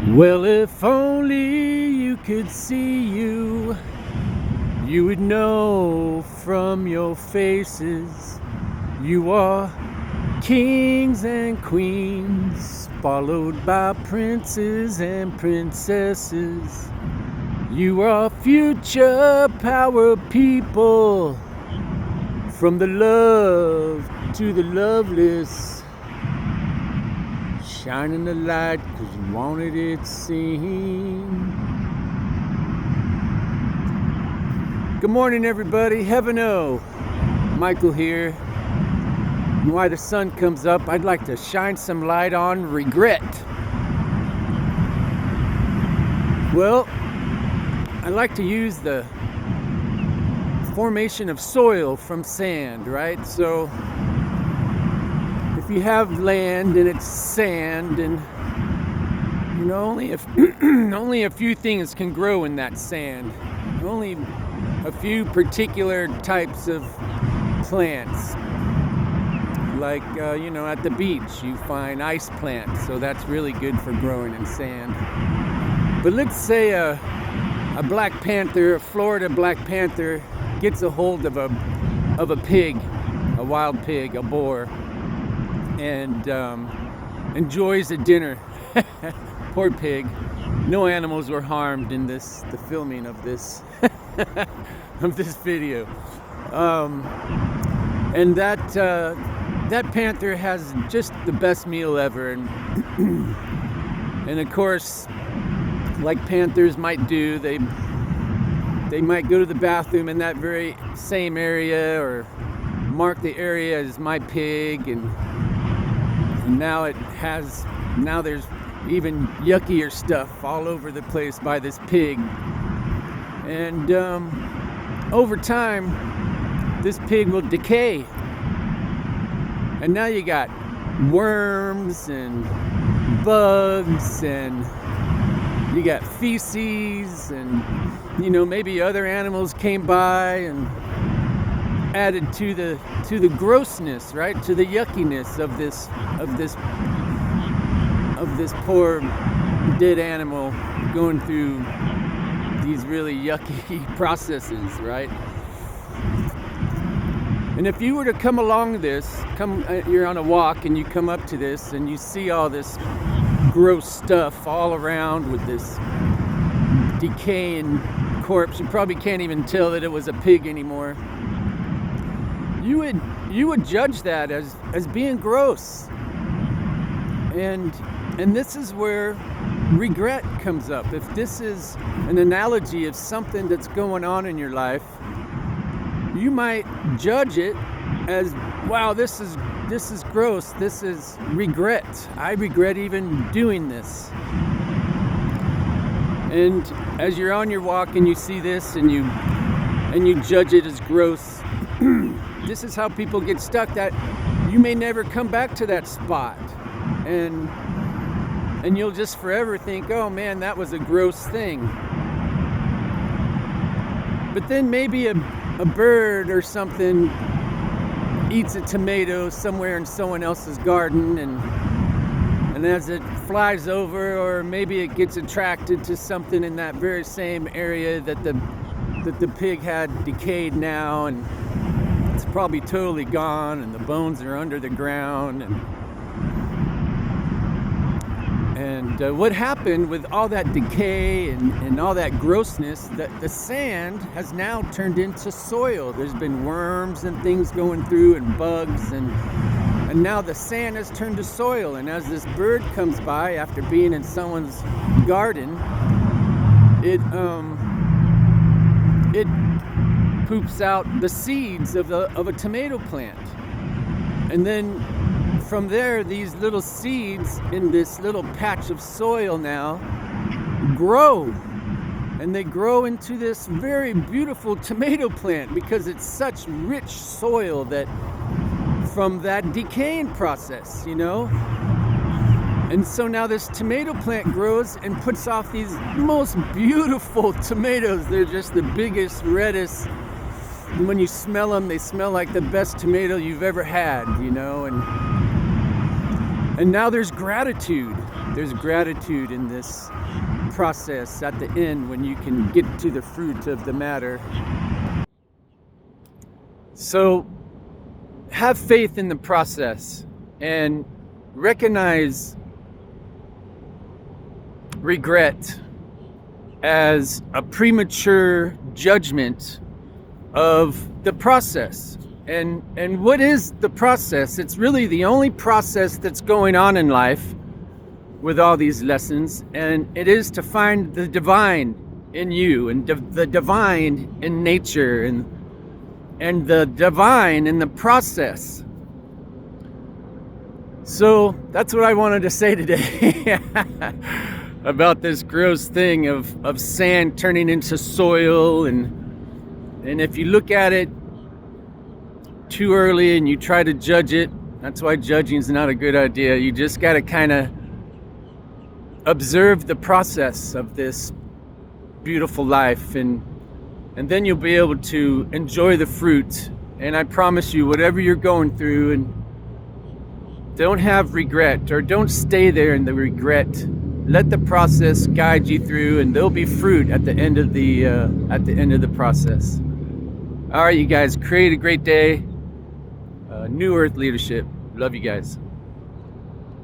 Well, if only you could see you, you would know from your faces. You are kings and queens, followed by princes and princesses. You are future power people, from the love to the loveless, shining the light because you wanted it seen. Good morning, everybody. Heaven O. Michael here. And while the sun comes up, I'd like to shine some light on regret. Well, I like to use the formation of soil from sand, right? So if you have land and it's sand, and you know, only a few things can grow in that sand. Only a few particular types of plants. Like at the beach you find ice plants, so that's really good for growing in sand. But let's say a black panther, a Florida black panther, gets a hold of a pig, a wild pig, a boar, and enjoys a dinner. Poor pig. No animals were harmed in the filming of this of this video. And that panther has just the best meal ever, and of course, like panthers might do, they might go to the bathroom in that very same area, or mark the area as my pig, and now there's even yuckier stuff all over the place by this pig. And over time, this pig will decay. And now you got worms and bugs, and you got feces, and maybe other animals came by and added to the grossness, right? To the yuckiness of this poor dead animal going through these really yucky processes, right? And if you were to come along this, you're on a walk and you come up to this and you see all this gross stuff all around with this decaying corpse, you probably can't even tell that it was a pig anymore. You would judge that as being gross. And this is where regret comes up. If this is an analogy of something that's going on in your life, you might judge it as, wow, this is gross. This is regret. I regret even doing this. And as you're on your walk and you see this and you judge it as gross, this is how people get stuck, that you may never come back to that spot. And you'll just forever think, oh man, that was a gross thing. But then maybe a bird or something eats a tomato somewhere in someone else's garden, and as it flies over, or maybe it gets attracted to something in that very same area that the pig had decayed now, and it's probably totally gone, and the bones are under the ground, and what happened with all that decay and all that grossness, that the sand has now turned into soil. There's been worms and things going through, and bugs, and now the sand has turned to soil. And as this bird comes by after being in someone's garden, it poops out the seeds of a tomato plant. And then from there, these little seeds in this little patch of soil now grow, and they grow into this very beautiful tomato plant, because it's such rich soil that from that decaying process, and so now this tomato plant grows and puts off these most beautiful tomatoes. They're just the biggest, reddest, and when you smell them, they smell like the best tomato you've ever had, And now there's gratitude. There's gratitude in this process at the end when you can get to the fruit of the matter. So have faith in the process and recognize regret as a premature judgment of the process. And what is the process? It's really the only process that's going on in life with all these lessons, and it is to find the divine in you, and the divine in nature, and the divine in the process. So that's what I wanted to say today about this gross thing of sand turning into soil, and if you look at it too early and you try to judge it, that's why judging is not a good idea. You just got to kind of observe the process of this beautiful life, and then you'll be able to enjoy the fruit. And I promise you, whatever you're going through, and don't have regret, or don't stay there in the regret. Let the process guide you through, and there'll be fruit at the end of the process. All right, you guys, create a great day. New Earth Leadership. Love you guys.